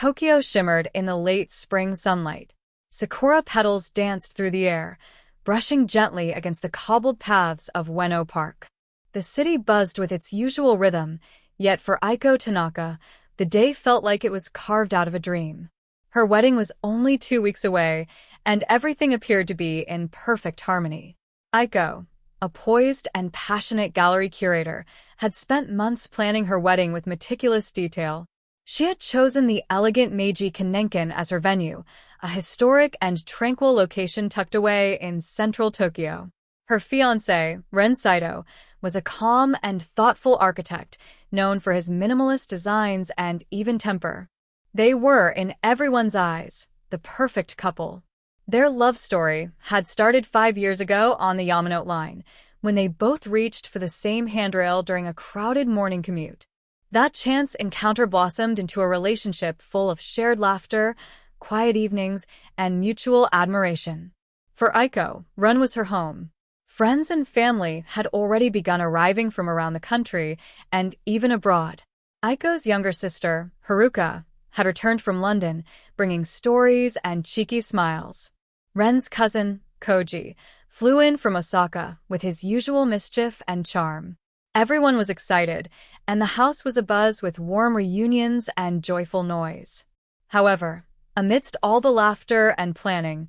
Tokyo shimmered in the late spring sunlight. Sakura petals danced through the air, brushing gently against the cobbled paths of Ueno Park. The city buzzed with its usual rhythm, yet for Aiko Tanaka, the day felt like it was carved out of a dream. Her wedding was only 2 weeks away, and everything appeared to be in perfect harmony. Aiko, a poised and passionate gallery curator, had spent months planning her wedding with meticulous detail. She had chosen the elegant Meiji Kannenken as her venue, a historic and tranquil location tucked away in central Tokyo. Her fiancé, Ren Saito, was a calm and thoughtful architect, known for his minimalist designs and even temper. They were, in everyone's eyes, the perfect couple. Their love story had started 5 years ago on the Yamanote line, when they both reached for the same handrail during a crowded morning commute. That chance encounter blossomed into a relationship full of shared laughter, quiet evenings, and mutual admiration. For Aiko, Ren was her home. Friends and family had already begun arriving from around the country and even abroad. Aiko's younger sister, Haruka, had returned from London, bringing stories and cheeky smiles. Ren's cousin, Koji, flew in from Osaka with his usual mischief and charm. Everyone was excited, and the house was abuzz with warm reunions and joyful noise. However, amidst all the laughter and planning,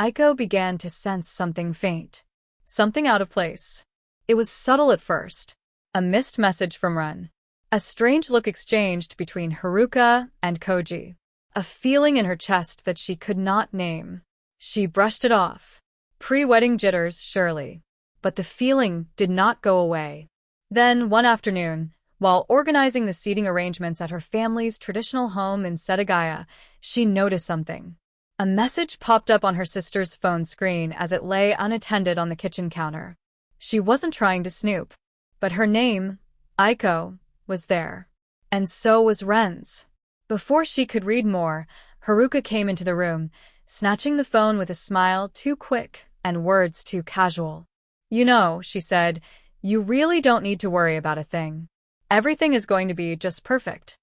Aiko began to sense something faint. Something out of place. It was subtle at first. A missed message from Ren. A strange look exchanged between Haruka and Koji. A feeling in her chest that she could not name. She brushed it off. Pre-wedding jitters, surely. But the feeling did not go away. Then, one afternoon, while organizing the seating arrangements at her family's traditional home in Setagaya, she noticed something. A message popped up on her sister's phone screen as it lay unattended on the kitchen counter. She wasn't trying to snoop, but her name, Aiko, was there. And so was Ren's. Before she could read more, Haruka came into the room, snatching the phone with a smile too quick and words too casual. "You know," she said, "you really don't need to worry about a thing. Everything is going to be just perfect."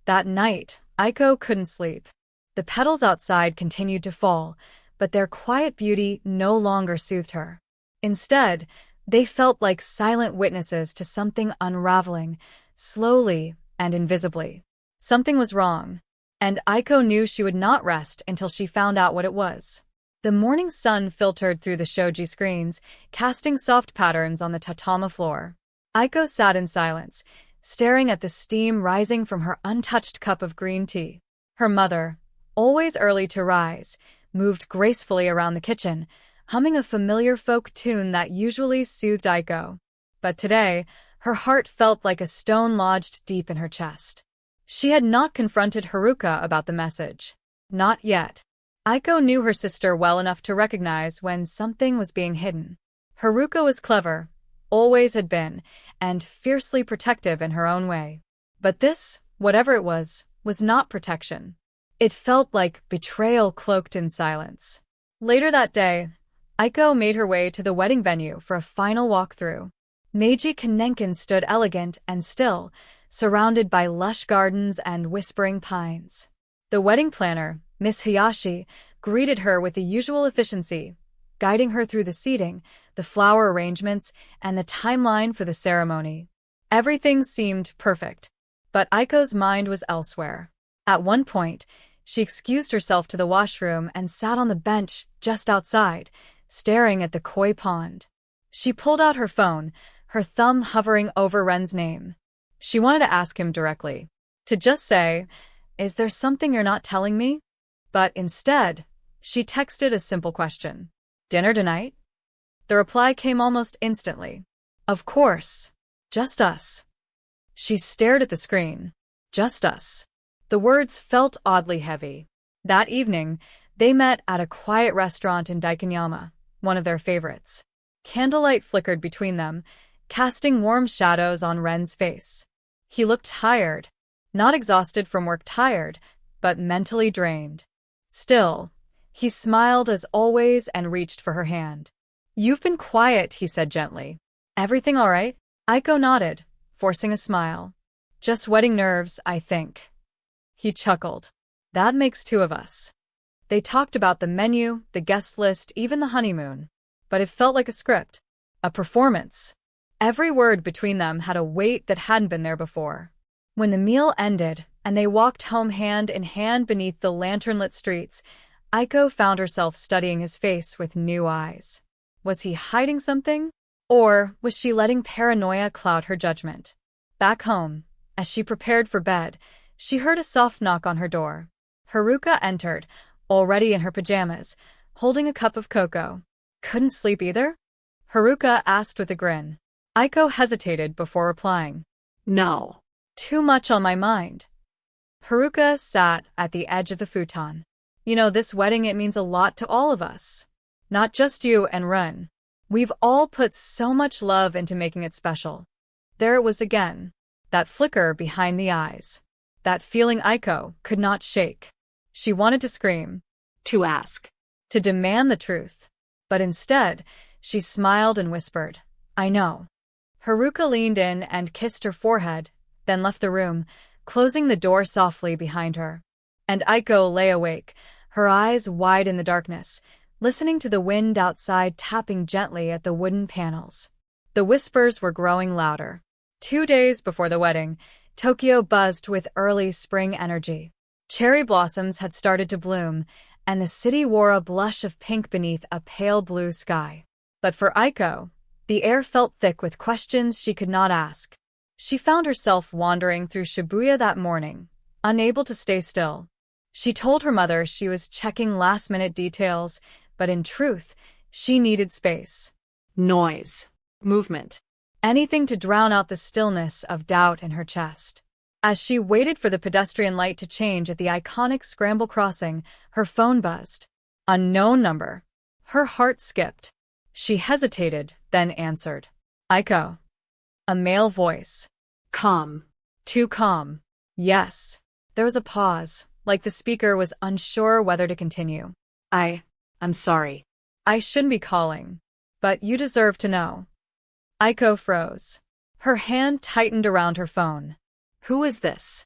That night, Aiko couldn't sleep. The petals outside continued to fall, but their quiet beauty no longer soothed her. Instead, they felt like silent witnesses to something unraveling, slowly and invisibly. Something was wrong, and Aiko knew she would not rest until she found out what it was. The morning sun filtered through the shoji screens, casting soft patterns on the tatama floor. Aiko sat in silence, staring at the steam rising from her untouched cup of green tea. Her mother, always early to rise, moved gracefully around the kitchen, humming a familiar folk tune that usually soothed Aiko. But today, her heart felt like a stone lodged deep in her chest. She had not confronted Haruka about the message. Not yet. Aiko knew her sister well enough to recognize when something was being hidden. Haruka was clever, always had been, and fiercely protective in her own way. But this, whatever it was not protection. It felt like betrayal cloaked in silence. Later that day, Aiko made her way to the wedding venue for a final walkthrough. Meiji Kannenken stood elegant and still, surrounded by lush gardens and whispering pines. The wedding planner, Miss Hayashi, greeted her with the usual efficiency, guiding her through the seating, the flower arrangements, and the timeline for the ceremony. Everything seemed perfect, but Aiko's mind was elsewhere. At one point, she excused herself to the washroom and sat on the bench just outside, staring at the koi pond. She pulled out her phone, her thumb hovering over Ren's name. She wanted to ask him directly. To just say, "Is there something you're not telling me?" But instead, she texted a simple question. "Dinner tonight?" The reply came almost instantly. "Of course. Just us." She stared at the screen. Just us. The words felt oddly heavy. That evening, they met at a quiet restaurant in Daikanyama, one of their favorites. Candlelight flickered between them, casting warm shadows on Ren's face. He looked tired. Not exhausted from work tired, but mentally drained. Still, he smiled as always and reached for her hand. "You've been quiet," he said gently. "Everything all right?" Aiko nodded, forcing a smile. "Just wedding nerves, I think." He chuckled. That makes two of us. They talked about the menu, the guest list, even the honeymoon. But it felt like a script. A performance. Every word between them had a weight that hadn't been there before. When the meal ended, and they walked home hand in hand beneath the lantern-lit streets, Aiko found herself studying his face with new eyes. Was he hiding something? Or was she letting paranoia cloud her judgment? Back home, as she prepared for bed, she heard a soft knock on her door. Haruka entered, already in her pajamas, holding a cup of cocoa. Couldn't sleep either? Haruka asked with a grin. Aiko hesitated before replying. No. Too much on my mind. Haruka sat at the edge of the futon. You know, this wedding, it means a lot to all of us. Not just you and Ren. We've all put so much love into making it special. There it was again. That flicker behind the eyes. That feeling Aiko could not shake. She wanted to scream. To ask. To demand the truth. But instead, she smiled and whispered, I know. Haruka leaned in and kissed her forehead, then left the room, closing the door softly behind her. And Aiko lay awake, her eyes wide in the darkness, listening to the wind outside tapping gently at the wooden panels. The whispers were growing louder. 2 days before the wedding, Tokyo buzzed with early spring energy. Cherry blossoms had started to bloom, and the city wore a blush of pink beneath a pale blue sky. But for Aiko, the air felt thick with questions she could not ask. She found herself wandering through Shibuya that morning, unable to stay still. She told her mother she was checking last-minute details, but in truth, she needed space. Noise. Movement. Anything to drown out the stillness of doubt in her chest. As she waited for the pedestrian light to change at the iconic Scramble Crossing, her phone buzzed. Unknown number. Her heart skipped. She hesitated, then answered. Aiko. A male voice. Calm. Too calm. Yes. There was a pause, like the speaker was unsure whether to continue. I'm sorry. I shouldn't be calling. But you deserve to know. Aiko froze. Her hand tightened around her phone. Who is this?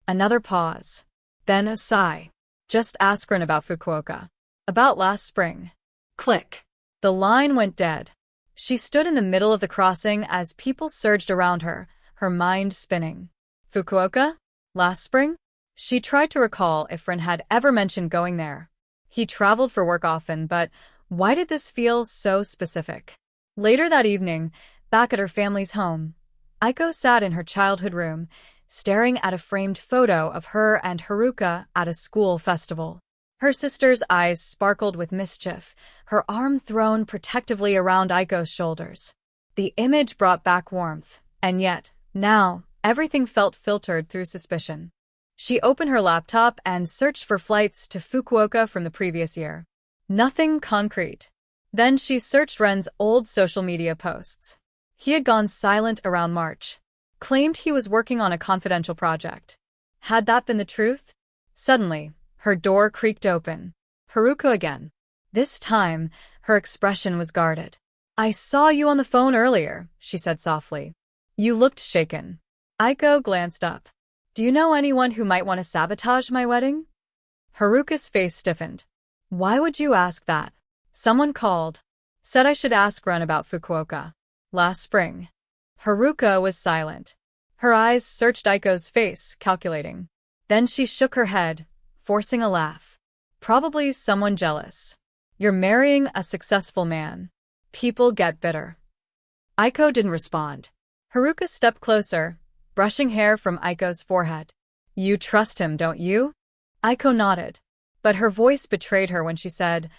Another pause. Then a sigh. Just ask Ren about Fukuoka. About last spring. Click. The line went dead. She stood in the middle of the crossing as people surged around her, her mind spinning. Fukuoka? Last spring? She tried to recall if Ren had ever mentioned going there. He traveled for work often, but why did this feel so specific? Later that evening, back at her family's home, Aiko sat in her childhood room, staring at a framed photo of her and Haruka at a school festival. Her sister's eyes sparkled with mischief, her arm thrown protectively around Aiko's shoulders. The image brought back warmth, and yet, now, everything felt filtered through suspicion. She opened her laptop and searched for flights to Fukuoka from the previous year. Nothing concrete. Then she searched Ren's old social media posts. He had gone silent around March. Claimed he was working on a confidential project. Had that been the truth? Suddenly, her door creaked open. Haruka again. This time, her expression was guarded. I saw you on the phone earlier, she said softly. You looked shaken. Aiko glanced up. Do you know anyone who might want to sabotage my wedding? Haruka's face stiffened. Why would you ask that? Someone called. Said I should ask Ren about Fukuoka. Last spring. Haruka was silent. Her eyes searched Aiko's face, calculating. Then she shook her head, forcing a laugh. Probably someone jealous. You're marrying a successful man. People get bitter. Aiko didn't respond. Haruka stepped closer, brushing hair from Aiko's forehead. You trust him, don't you? Aiko nodded. But her voice betrayed her when she said,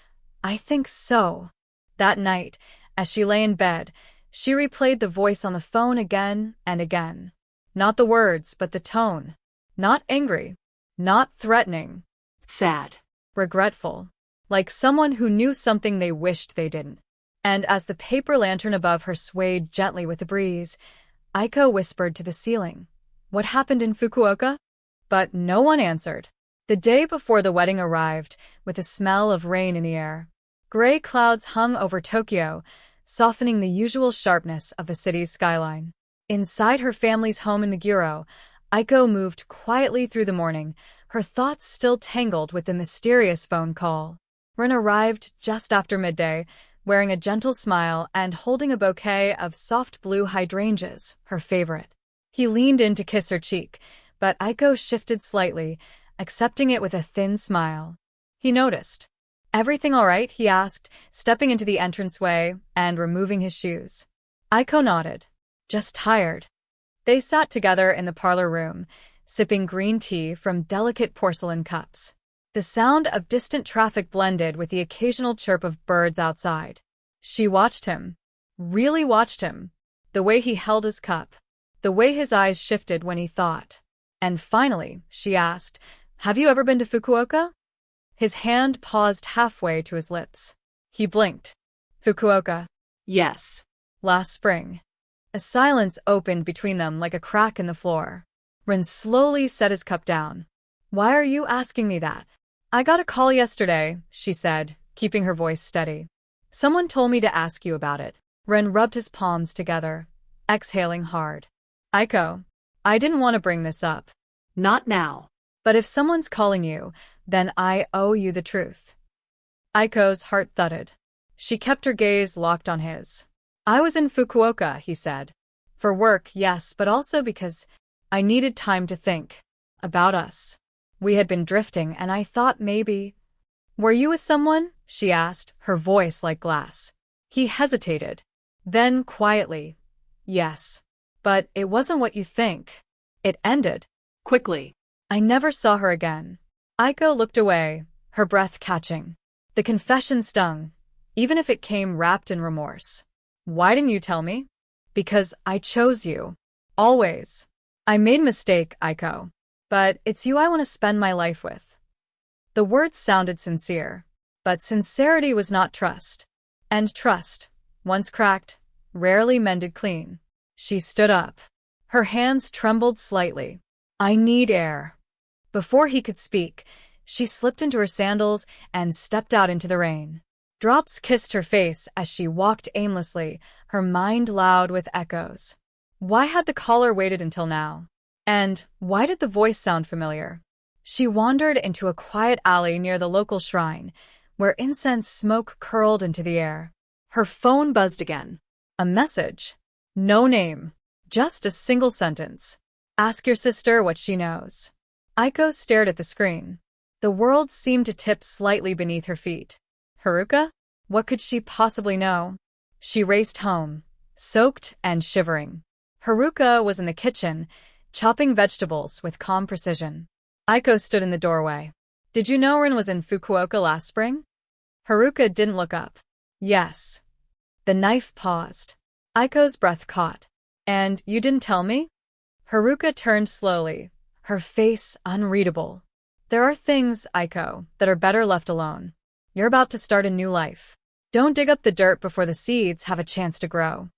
I think so. That night, as she lay in bed, she replayed the voice on the phone again and again. Not the words, but the tone. Not angry. Not threatening. Sad. Regretful. Like someone who knew something they wished they didn't. And as the paper lantern above her swayed gently with the breeze, Aiko whispered to the ceiling, What happened in Fukuoka? But no one answered. The day before the wedding arrived, with the smell of rain in the air. Gray clouds hung over Tokyo, softening the usual sharpness of the city's skyline. Inside her family's home in Meguro, Aiko moved quietly through the morning, her thoughts still tangled with the mysterious phone call. Ren arrived just after midday, wearing a gentle smile and holding a bouquet of soft blue hydrangeas, her favorite. He leaned in to kiss her cheek, but Aiko shifted slightly, accepting it with a thin smile. He noticed. "Everything all right?" he asked, stepping into the entranceway and removing his shoes. Aiko nodded. "Just tired." They sat together in the parlor room, sipping green tea from delicate porcelain cups. The sound of distant traffic blended with the occasional chirp of birds outside. She watched him. Really watched him. The way he held his cup. The way his eyes shifted when he thought. And finally, she asked, "Have you ever been to Fukuoka?" His hand paused halfway to his lips. He blinked. "Fukuoka." Yes. "Last spring." A silence opened between them like a crack in the floor. Ren slowly set his cup down. "Why are you asking me that?" "I got a call yesterday," she said, keeping her voice steady. "Someone told me to ask you about it." Ren rubbed his palms together, exhaling hard. "Aiko, I didn't want to bring this up. Not now. But if someone's calling you, then I owe you the truth." Aiko's heart thudded. She kept her gaze locked on his. "I was in Fukuoka," he said. "For work, yes, but also because I needed time to think. About us. We had been drifting, and I thought maybe—" "Were you with someone?" she asked, her voice like glass. He hesitated. Then, quietly, "Yes. But it wasn't what you think." It ended. Quickly. I never saw her again. Aiko looked away, her breath catching. The confession stung, even if it came wrapped in remorse. "Why didn't you tell me?" "Because I chose you. Always. I made a mistake, Aiko. But it's you I want to spend my life with." The words sounded sincere. But sincerity was not trust. And trust, once cracked, rarely mended clean. She stood up. Her hands trembled slightly. "I need air." Before he could speak, she slipped into her sandals and stepped out into the rain. Drops kissed her face as she walked aimlessly, her mind loud with echoes. Why had the caller waited until now? And why did the voice sound familiar? She wandered into a quiet alley near the local shrine, where incense smoke curled into the air. Her phone buzzed again. A message. No name. Just a single sentence. "Ask your sister what she knows." Aiko stared at the screen. The world seemed to tip slightly beneath her feet. Haruka? What could she possibly know? She raced home, soaked and shivering. Haruka was in the kitchen, chopping vegetables with calm precision. Aiko stood in the doorway. "Did you know Rin was in Fukuoka last spring?" Haruka didn't look up. "Yes." The knife paused. Aiko's breath caught. "And you didn't tell me?" Haruka turned slowly, her face unreadable. "There are things, Aiko, that are better left alone. You're about to start a new life. Don't dig up the dirt before the seeds have a chance to grow."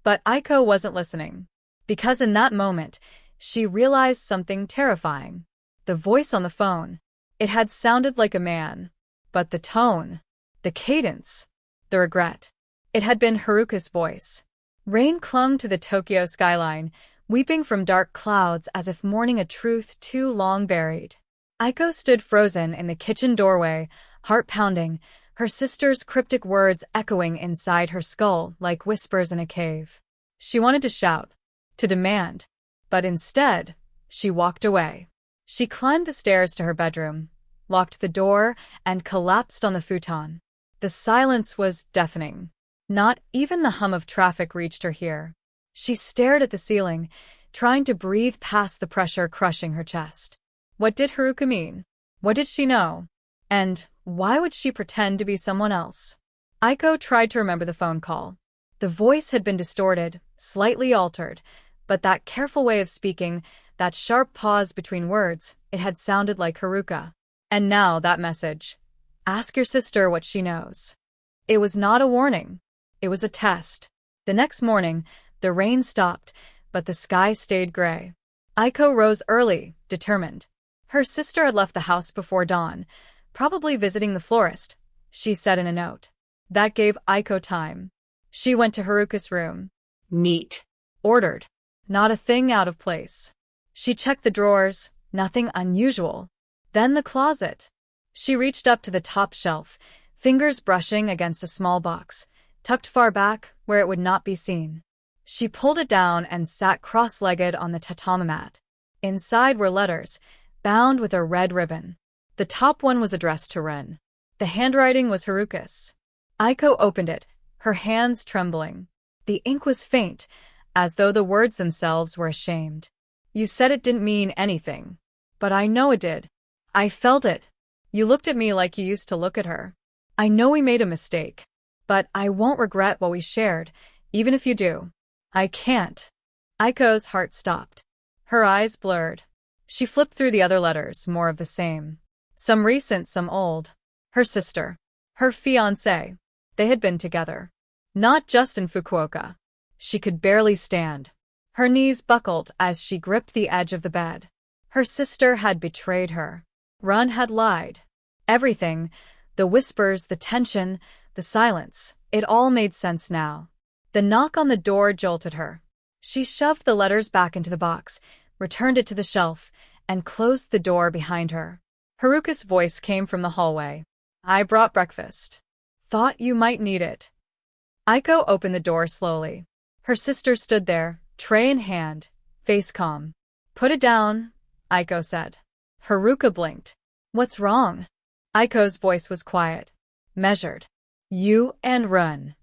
But Aiko wasn't listening. Because in that moment, she realized something terrifying. The voice on the phone. It had sounded like a man. But the tone, the cadence, the regret. It had been Haruka's voice. Rain clung to the Tokyo skyline, weeping from dark clouds as if mourning a truth too long buried. Aiko stood frozen in the kitchen doorway, heart pounding, her sister's cryptic words echoing inside her skull like whispers in a cave. She wanted to shout, to demand, but instead, she walked away. She climbed the stairs to her bedroom, locked the door, and collapsed on the futon. The silence was deafening. Not even the hum of traffic reached her here. She stared at the ceiling, trying to breathe past the pressure crushing her chest. What did Haruka mean? What did she know? And why would she pretend to be someone else? Aiko tried to remember the phone call. The voice had been distorted, slightly altered, but that careful way of speaking, that sharp pause between words, it had sounded like Haruka. And now that message. Ask your sister what she knows. It was not a warning. It was a test. The next morning, the rain stopped, but the sky stayed gray. Aiko rose early, determined. Her sister had left the house before dawn, probably visiting the florist, she said in a note. That gave Aiko time. She went to Haruka's room. Neat. Ordered. Not a thing out of place. She checked the drawers, nothing unusual. Then the closet. She reached up to the top shelf, fingers brushing against a small box, tucked far back where it would not be seen. She pulled it down and sat cross-legged on the tatami mat. Inside were letters, bound with a red ribbon. The top one was addressed to Ren. The handwriting was Haruka's. Aiko opened it, her hands trembling. The ink was faint, as though the words themselves were ashamed. You said it didn't mean anything. But I know it did. I felt it. You looked at me like you used to look at her. I know we made a mistake. But I won't regret what we shared, even if you do. I can't. Aiko's heart stopped. Her eyes blurred. She flipped through the other letters, more of the same. Some recent, some old. Her sister. Her fiancé. They had been together. Not just in Fukuoka. She could barely stand. Her knees buckled as she gripped the edge of the bed. Her sister had betrayed her. Ron had lied. Everything, the whispers, the tension, the silence, it all made sense now. The knock on the door jolted her. She shoved the letters back into the box, returned it to the shelf, and closed the door behind her. Haruka's voice came from the hallway. I brought breakfast. Thought you might need it. Aiko opened the door slowly. Her sister stood there, tray in hand, face calm. Put it down, Aiko said. Haruka blinked. What's wrong? Aiko's voice was quiet, measured. You and Run.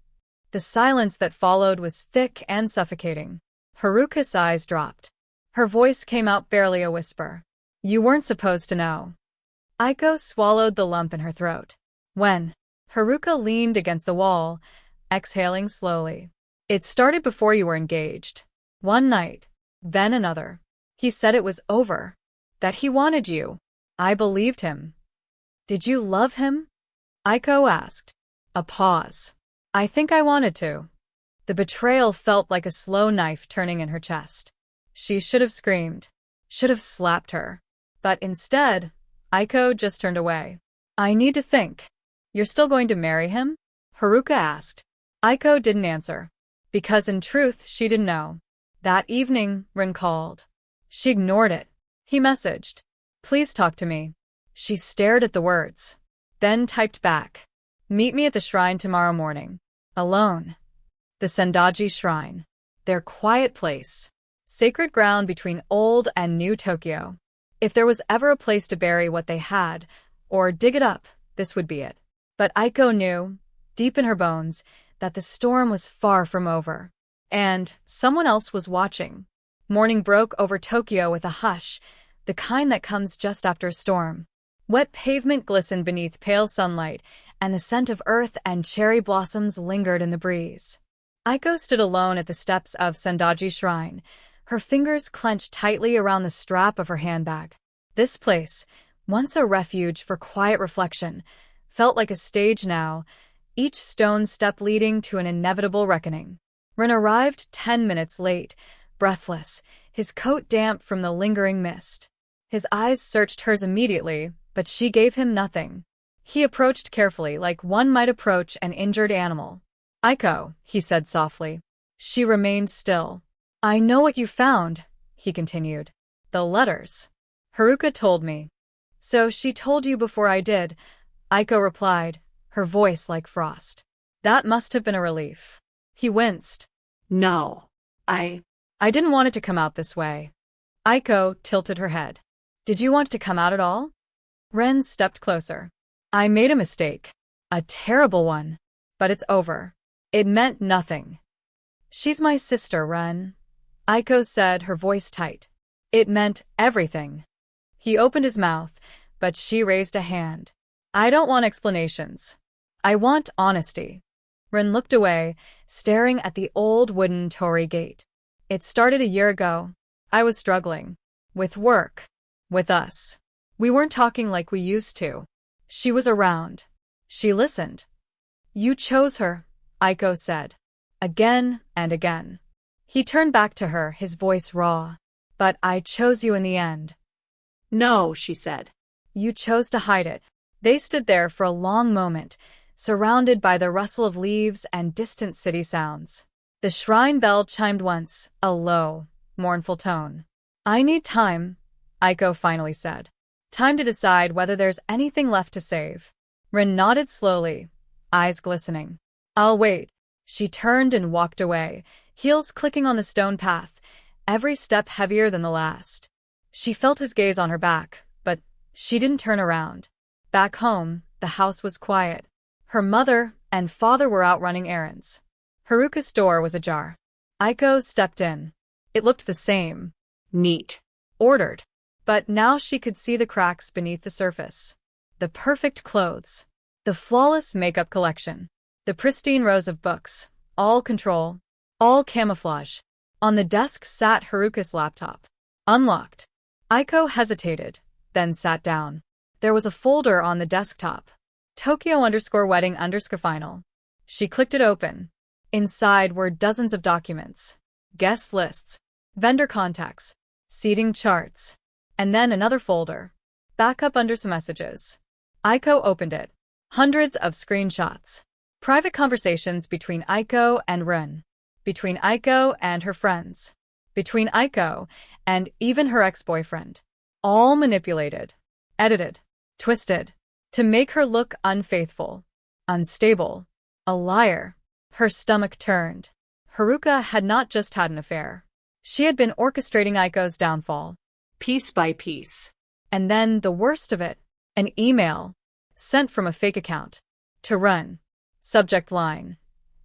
The silence that followed was thick and suffocating. Haruka's eyes dropped. Her voice came out barely a whisper. You weren't supposed to know. Aiko swallowed the lump in her throat. When? Haruka leaned against the wall, exhaling slowly. It started before you were engaged. One night, then another. He said it was over. That he wanted you. I believed him. Did you love him? Aiko asked. A pause. I think I wanted to. The betrayal felt like a slow knife turning in her chest. She should have screamed. Should have slapped her. But instead, Aiko just turned away. I need to think. You're still going to marry him? Haruka asked. Aiko didn't answer. Because in truth, she didn't know. That evening, Rin called. She ignored it. He messaged. Please talk to me. She stared at the words. Then typed back. Meet me at the shrine tomorrow morning. Alone. The Sendaji Shrine. Their quiet place. Sacred ground between old and new Tokyo. If there was ever a place to bury what they had, or dig it up, this would be it. But Aiko knew, deep in her bones, that the storm was far from over. And someone else was watching. Morning broke over Tokyo with a hush, the kind that comes just after a storm. Wet pavement glistened beneath pale sunlight, and the scent of earth and cherry blossoms lingered in the breeze. Aiko stood alone at the steps of Sendaji Shrine, her fingers clenched tightly around the strap of her handbag. This place, once a refuge for quiet reflection, felt like a stage now, each stone step leading to an inevitable reckoning. Rin arrived 10 minutes late, breathless, his coat damp from the lingering mist. His eyes searched hers immediately, but she gave him nothing. He approached carefully, like one might approach an injured animal. Aiko, he said softly. She remained still. I know what you found, he continued. The letters. Haruka told me. So she told you before I did, Aiko replied, her voice like frost. That must have been a relief. He winced. No. I didn't want it to come out this way. Aiko tilted her head. Did you want it to come out at all? Ren stepped closer. I made a mistake. A terrible one. But it's over. It meant nothing. She's my sister, Ren. Aiko said, her voice tight. It meant everything. He opened his mouth, but she raised a hand. I don't want explanations. I want honesty. Ren looked away, staring at the old wooden torii gate. It started a year ago. I was struggling. With work. With us. We weren't talking like we used to. She was around. She listened. You chose her, Aiko said. Again and again. He turned back to her, his voice raw. But I chose you in the end. No, she said. You chose to hide it. They stood there for a long moment, surrounded by the rustle of leaves and distant city sounds. The shrine bell chimed once, a low, mournful tone. I need time, Aiko finally said. Time to decide whether there's anything left to save. Rin nodded slowly, eyes glistening. I'll wait. She turned and walked away, heels clicking on the stone path, every step heavier than the last. She felt his gaze on her back, but she didn't turn around. Back home, the house was quiet. Her mother and father were out running errands. Haruka's door was ajar. Aiko stepped in. It looked the same. Neat. Ordered. But now she could see the cracks beneath the surface. The perfect clothes. The flawless makeup collection. The pristine rows of books. All control. All camouflage. On the desk sat Haruka's laptop. Unlocked. Aiko hesitated, then sat down. There was a folder on the desktop. Tokyo_wedding_final. She clicked it open. Inside were dozens of documents. Guest lists. Vendor contacts. Seating charts. And then another folder. Backup under some messages. Aiko opened it. Hundreds of screenshots. Private conversations between Aiko and Rin. Between Aiko and her friends. Between Aiko and even her ex-boyfriend. All manipulated. Edited. Twisted. To make her look unfaithful. Unstable. A liar. Her stomach turned. Haruka had not just had an affair. She had been orchestrating Aiko's downfall. Piece by piece. And then the worst of it, an email, sent from a fake account. To Rin. Subject line.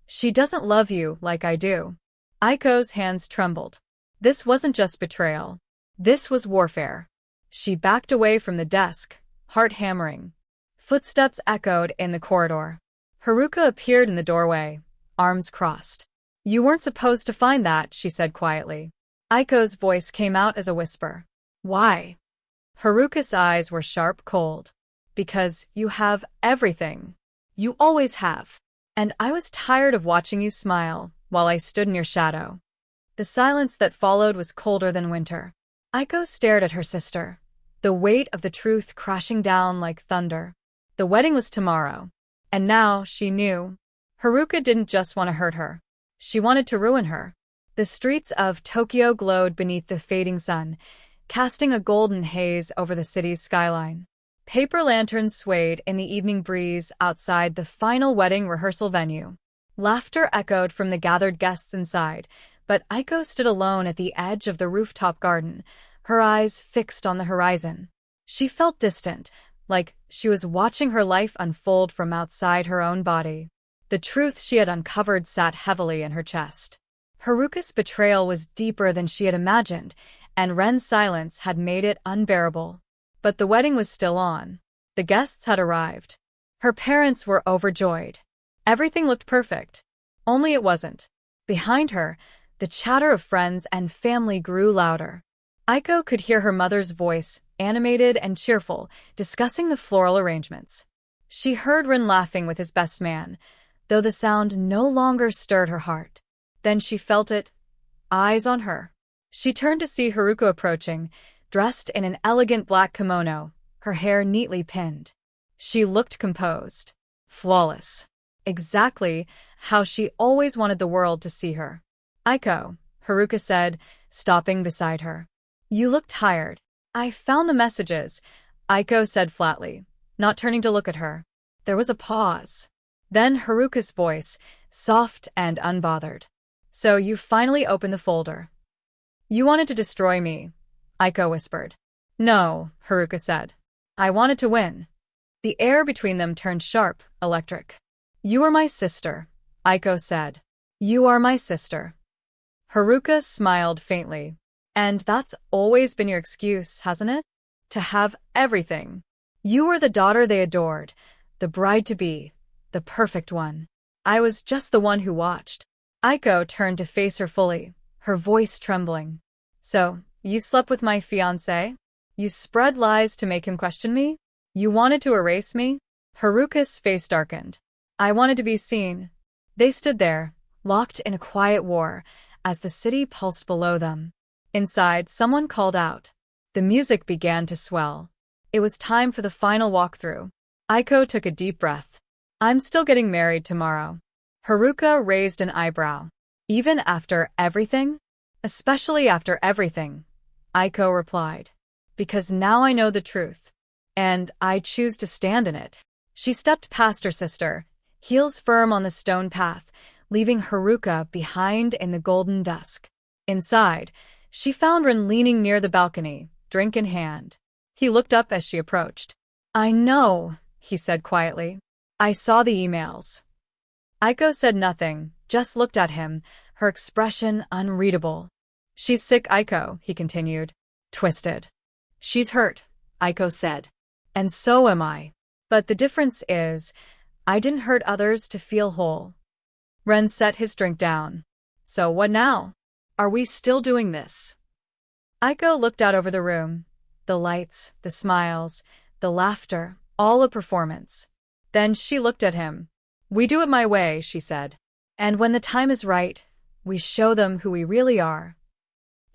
She doesn't love you like I do. Aiko's hands trembled. This wasn't just betrayal. This was warfare. She backed away from the desk, heart hammering. Footsteps echoed in the corridor. Haruka appeared in the doorway, arms crossed. You weren't supposed to find that, she said quietly. Aiko's voice came out as a whisper. Why? Haruka's eyes were sharp cold. Because you have everything. You always have. And I was tired of watching you smile while I stood in your shadow. The silence that followed was colder than winter. Aiko stared at her sister, the weight of the truth crashing down like thunder. The wedding was tomorrow. And now she knew. Haruka didn't just want to hurt her. She wanted to ruin her. The streets of Tokyo glowed beneath the fading sun, casting a golden haze over the city's skyline. Paper lanterns swayed in the evening breeze outside the final wedding rehearsal venue. Laughter echoed from the gathered guests inside, but Aiko stood alone at the edge of the rooftop garden, her eyes fixed on the horizon. She felt distant, like she was watching her life unfold from outside her own body. The truth she had uncovered sat heavily in her chest. Haruka's betrayal was deeper than she had imagined, and Ren's silence had made it unbearable. But the wedding was still on. The guests had arrived. Her parents were overjoyed. Everything looked perfect. Only it wasn't. Behind her, the chatter of friends and family grew louder. Aiko could hear her mother's voice, animated and cheerful, discussing the floral arrangements. She heard Rin laughing with his best man, though the sound no longer stirred her heart. Then she felt it. Eyes on her. She turned to see Haruka approaching, dressed in an elegant black kimono, her hair neatly pinned. She looked composed. Flawless. Exactly how she always wanted the world to see her. Aiko, Haruka said, stopping beside her. You look tired. I found the messages, Aiko said flatly, not turning to look at her. There was a pause. Then Haruka's voice, soft and unbothered. So you finally opened the folder. You wanted to destroy me, Aiko whispered. No, Haruka said. I wanted to win. The air between them turned sharp, electric. You are my sister, Aiko said. You are my sister. Haruka smiled faintly. And that's always been your excuse, hasn't it? To have everything. You were the daughter they adored, the bride-to-be, the perfect one. I was just the one who watched. Aiko turned to face her fully, her voice trembling. So, you slept with my fiancé? You spread lies to make him question me? You wanted to erase me? Haruka's face darkened. I wanted to be seen. They stood there, locked in a quiet war, as the city pulsed below them. Inside, someone called out. The music began to swell. It was time for the final walkthrough. Aiko took a deep breath. I'm still getting married tomorrow. Haruka raised an eyebrow. Even after everything? Especially after everything, Aiko replied. Because now I know the truth. and I choose to stand in it. She stepped past her sister, heels firm on the stone path, leaving Haruka behind in the golden dusk. Inside, she found Rin leaning near the balcony, drink in hand. He looked up as she approached. "I know," he said quietly. "I saw the emails." Aiko said nothing, just looked at him, her expression unreadable. "She's sick, Aiko," he continued. Twisted. "She's hurt," Aiko said. "And so am I. But the difference is, I didn't hurt others to feel whole." Ren set his drink down. "So what now? Are we still doing this?" Aiko looked out over the room. The lights, the smiles, the laughter, all a performance. Then she looked at him. "We do it my way," she said. "And when the time is right, we show them who we really are."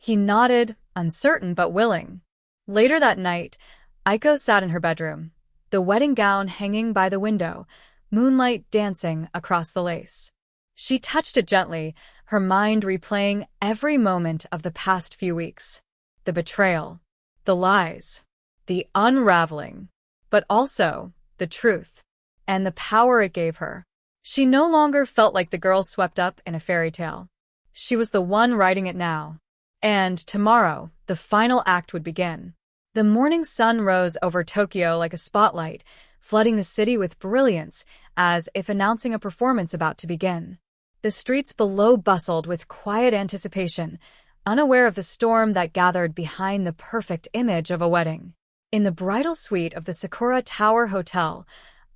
He nodded, uncertain but willing. Later that night, Aiko sat in her bedroom, the wedding gown hanging by the window, moonlight dancing across the lace. She touched it gently, her mind replaying every moment of the past few weeks. The betrayal, the lies, the unraveling, but also the truth, and the power it gave her. She no longer felt like the girl swept up in a fairy tale. She was the one writing it now. And tomorrow, the final act would begin. The morning sun rose over Tokyo like a spotlight, flooding the city with brilliance, as if announcing a performance about to begin. The streets below bustled with quiet anticipation, unaware of the storm that gathered behind the perfect image of a wedding. In the bridal suite of the Sakura Tower Hotel,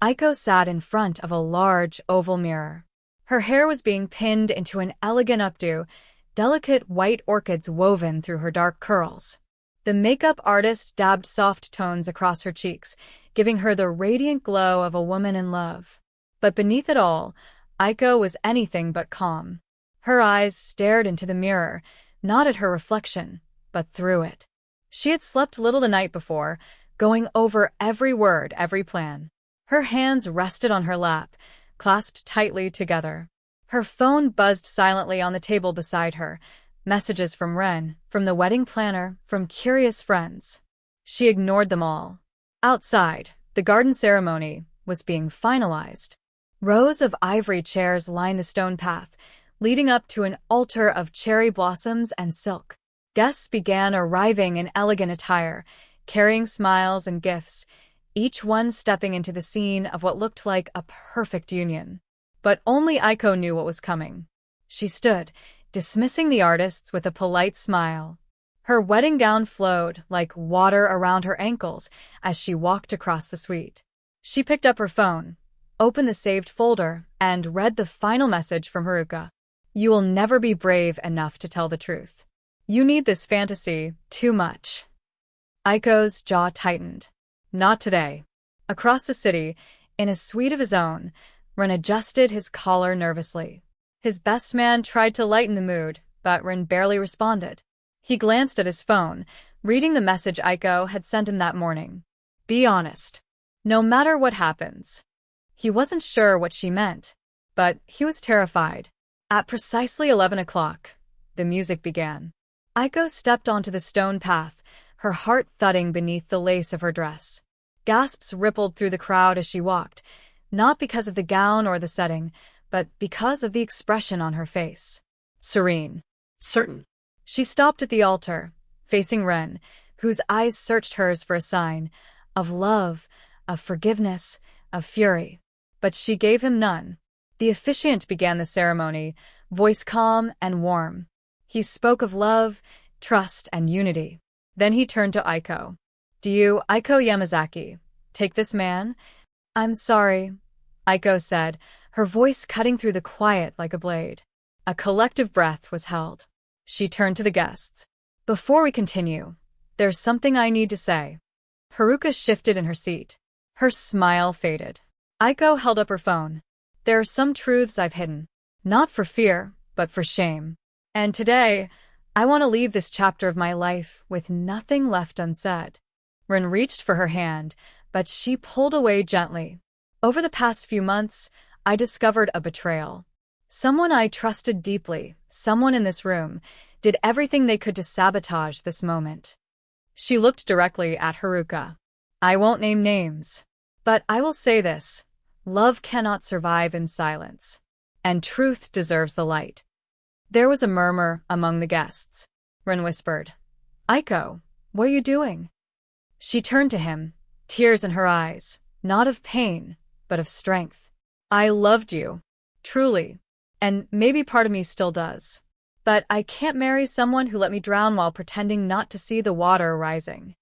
Aiko sat in front of a large oval mirror. Her hair was being pinned into an elegant updo, delicate white orchids woven through her dark curls. The makeup artist dabbed soft tones across her cheeks, giving her the radiant glow of a woman in love. But beneath it all, Aiko was anything but calm. Her eyes stared into the mirror, not at her reflection, but through it. She had slept little the night before, going over every word, every plan. Her hands rested on her lap, clasped tightly together. Her phone buzzed silently on the table beside her. Messages from Ren, from the wedding planner, from curious friends. She ignored them all. Outside, the garden ceremony was being finalized. Rows of ivory chairs lined the stone path, leading up to an altar of cherry blossoms and silk. Guests began arriving in elegant attire, carrying smiles and gifts, each one stepping into the scene of what looked like a perfect union. But only Aiko knew what was coming. She stood, dismissing the artists with a polite smile. Her wedding gown flowed like water around her ankles as she walked across the suite. She picked up her phone, opened the saved folder, and read the final message from Haruka. "You will never be brave enough to tell the truth. You need this fantasy too much." Aiko's jaw tightened. Not today. Across the city, in a suite of his own, Ren adjusted his collar nervously. His best man tried to lighten the mood, but Ren barely responded. He glanced at his phone, reading the message Aiko had sent him that morning. "Be honest. No matter what happens." He wasn't sure what she meant, but he was terrified. At precisely 11 o'clock, the music began. Aiko stepped onto the stone path, her heart thudding beneath the lace of her dress. Gasps rippled through the crowd as she walked, not because of the gown or the setting, but because of the expression on her face. Serene. Certain. She stopped at the altar, facing Ren, whose eyes searched hers for a sign of love, of forgiveness, of fury. But she gave him none. The officiant began the ceremony, voice calm and warm. He spoke of love, trust, and unity. Then he turned to Aiko. "Do you, Aiko Yamazaki, take this man?" "I'm sorry," Aiko said, her voice cutting through the quiet like a blade. A collective breath was held. She turned to the guests. "Before we continue, there's something I need to say." Haruka shifted in her seat. Her smile faded. Aiko held up her phone. "There are some truths I've hidden. Not for fear, but for shame. And today, I want to leave this chapter of my life with nothing left unsaid." Rin reached for her hand, but she pulled away gently. "Over the past few months, I discovered a betrayal. Someone I trusted deeply, someone in this room, did everything they could to sabotage this moment." She looked directly at Haruka. I won't name names. But I will say this. Love cannot survive in silence. And truth deserves the light. There was a murmur among the guests. Rin whispered, Aiko, what are you doing? She turned to him, tears in her eyes, not of pain, but of strength. I loved you. Truly. And maybe part of me still does. But I can't marry someone who let me drown while pretending not to see the water rising.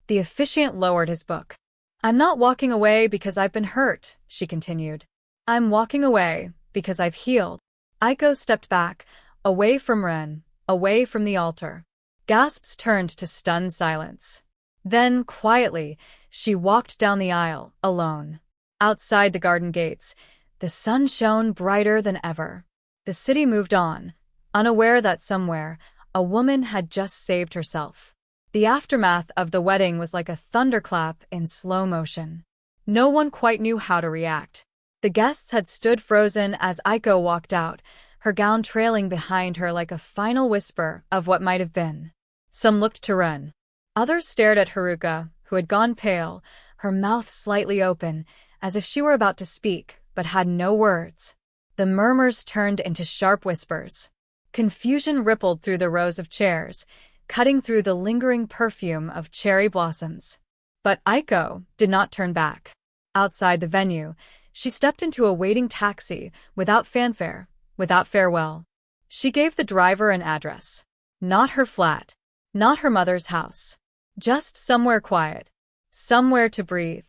The officiant lowered his book. I'm not walking away because I've been hurt, she continued. I'm walking away because I've healed. Aiko stepped back, away from Ren, away from the altar. Gasps turned to stunned silence. Then, quietly, she walked down the aisle, alone. Outside the garden gates, the sun shone brighter than ever. The city moved on, unaware that somewhere, a woman had just saved herself. The aftermath of the wedding was like a thunderclap in slow motion. No one quite knew how to react. The guests had stood frozen as Aiko walked out, her gown trailing behind her like a final whisper of what might have been. Some looked to Ren. Others stared at Haruka, who had gone pale, her mouth slightly open, as if she were about to speak, but had no words. The murmurs turned into sharp whispers. Confusion rippled through the rows of chairs, cutting through the lingering perfume of cherry blossoms. But Aiko did not turn back. Outside the venue, she stepped into a waiting taxi, without fanfare, without farewell. She gave the driver an address. Not her flat, not her mother's house. Just somewhere quiet, somewhere to breathe.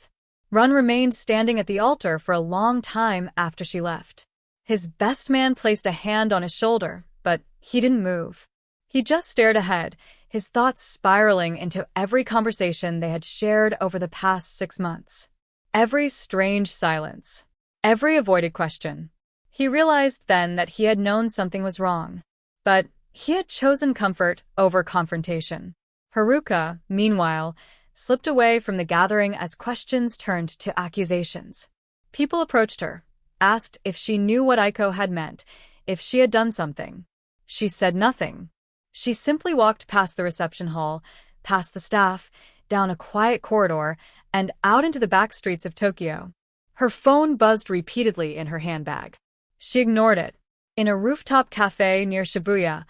Ren remained standing at the altar for a long time after she left. His best man placed a hand on his shoulder, but he didn't move. He just stared ahead, his thoughts spiraling into every conversation they had shared over the past 6 months. Every strange silence. Every avoided question. He realized then that he had known something was wrong. But he had chosen comfort over confrontation. Haruka, meanwhile, slipped away from the gathering as questions turned to accusations. People approached her, asked if she knew what Aiko had meant, if she had done something. She said nothing. She simply walked past the reception hall, past the staff, down a quiet corridor, and out into the back streets of Tokyo. Her phone buzzed repeatedly in her handbag. She ignored it. In a rooftop cafe near Shibuya,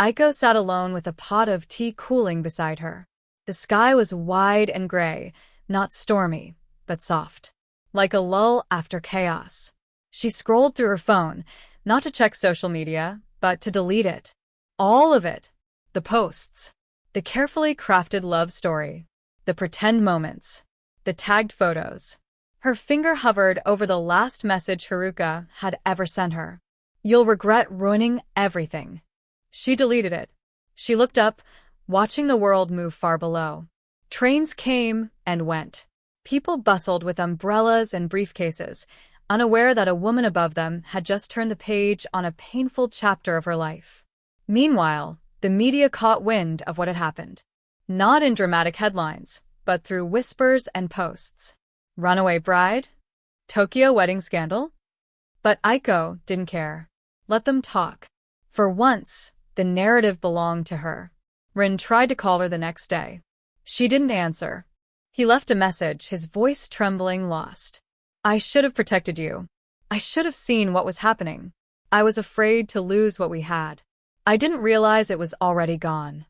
Aiko sat alone with a pot of tea cooling beside her. The sky was wide and gray, not stormy, but soft. Like a lull after chaos. She scrolled through her phone, not to check social media, but to delete it. All of it. The posts. The carefully crafted love story. The pretend moments. The tagged photos. Her finger hovered over the last message Haruka had ever sent her. You'll regret ruining everything. She deleted it. She looked up, watching the world move far below. Trains came and went. People bustled with umbrellas and briefcases, unaware that a woman above them had just turned the page on a painful chapter of her life. Meanwhile, the media caught wind of what had happened. Not in dramatic headlines, but through whispers and posts. Runaway bride? Tokyo wedding scandal? But Aiko didn't care. Let them talk. For once, the narrative belonged to her. Rin tried to call her the next day. She didn't answer. He left a message, his voice trembling, lost. I should have protected you. I should have seen what was happening. I was afraid to lose what we had. I didn't realize it was already gone.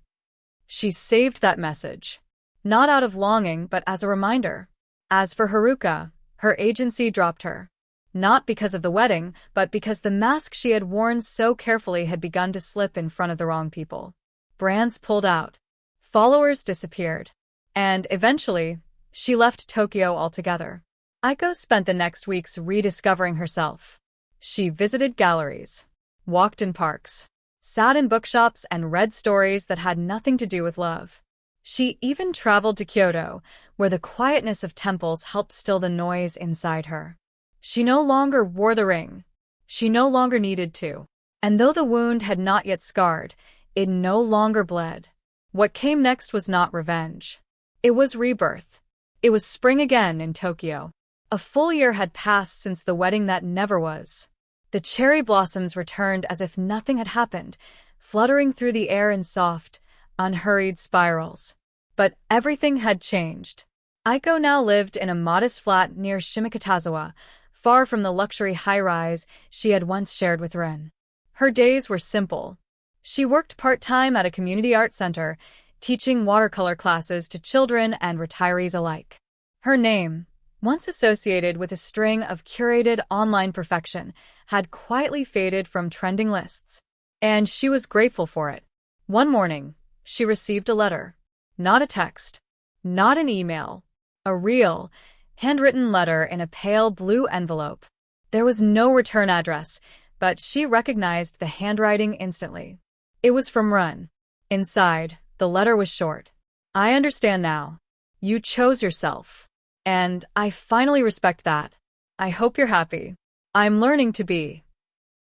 She saved that message. Not out of longing, but as a reminder. As for Haruka, her agency dropped her. Not because of the wedding, but because the mask she had worn so carefully had begun to slip in front of the wrong people. Brands pulled out. Followers disappeared. And, eventually, she left Tokyo altogether. Aiko spent the next weeks rediscovering herself. She visited galleries, walked in parks, sat in bookshops and read stories that had nothing to do with love. She even traveled to Kyoto, where the quietness of temples helped still the noise inside her. She no longer wore the ring. She no longer needed to. And though the wound had not yet scarred, it no longer bled. What came next was not revenge. It was rebirth. It was spring again in Tokyo. A full year had passed since the wedding that never was. The cherry blossoms returned as if nothing had happened, fluttering through the air in soft, unhurried spirals. But everything had changed. Aiko now lived in a modest flat near Shimikitazawa, far from the luxury high-rise she had once shared with Rin. Her days were simple. She worked part-time at a community art center, teaching watercolor classes to children and retirees alike. Her name, once associated with a string of curated online perfection, had quietly faded from trending lists. And she was grateful for it. One morning, she received a letter. Not a text. Not an email. A real, handwritten letter in a pale blue envelope. There was no return address, but she recognized the handwriting instantly. It was from Run. Inside, the letter was short. I understand now. You chose yourself. And I finally respect that. I hope you're happy. I'm learning to be.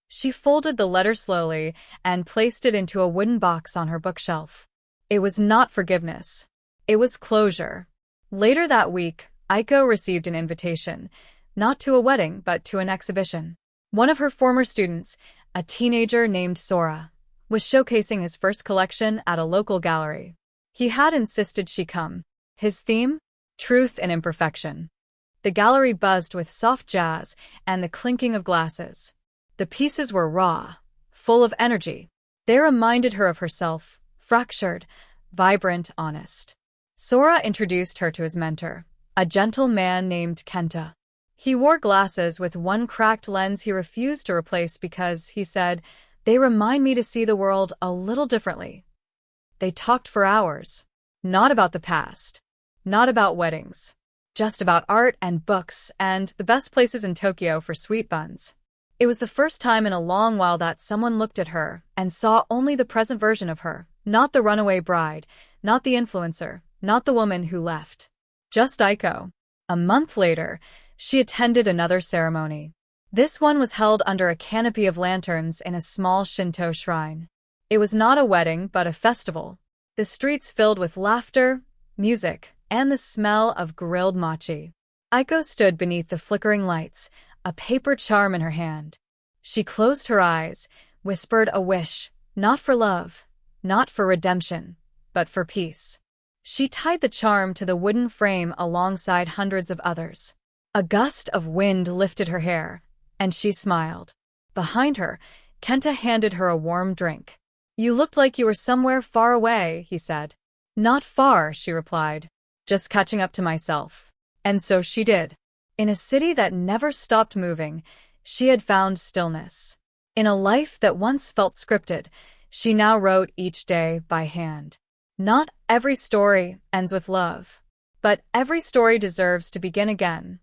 She folded the letter slowly and placed it into a wooden box on her bookshelf. It was not forgiveness. It was closure. Later that week, Aiko received an invitation, not to a wedding but to an exhibition. One of her former students, a teenager named Sora, was showcasing his first collection at a local gallery. He had insisted she come. His theme? Truth and imperfection. The gallery buzzed with soft jazz and the clinking of glasses. The pieces were raw, full of energy. They reminded her of herself, fractured, vibrant, honest. Sora introduced her to his mentor, a gentle man named Kenta. He wore glasses with one cracked lens he refused to replace because, he said, they remind me to see the world a little differently. They talked for hours. Not about the past. Not about weddings. Just about art and books and the best places in Tokyo for sweet buns. It was the first time in a long while that someone looked at her and saw only the present version of her, not the runaway bride, not the influencer, not the woman who left. Just Aiko. A month later, she attended another ceremony. This one was held under a canopy of lanterns in a small Shinto shrine. It was not a wedding but a festival. The streets filled with laughter, music, and the smell of grilled mochi. Aiko stood beneath the flickering lights, a paper charm in her hand. She closed her eyes, whispered a wish, not for love, not for redemption, but for peace. She tied the charm to the wooden frame alongside hundreds of others. A gust of wind lifted her hair, and she smiled. Behind her, Kenta handed her a warm drink. You looked like you were somewhere far away, he said. Not far, she replied. Just catching up to myself. And so she did. In a city that never stopped moving, she had found stillness. In a life that once felt scripted, she now wrote each day by hand. Not every story ends with love, but every story deserves to begin again.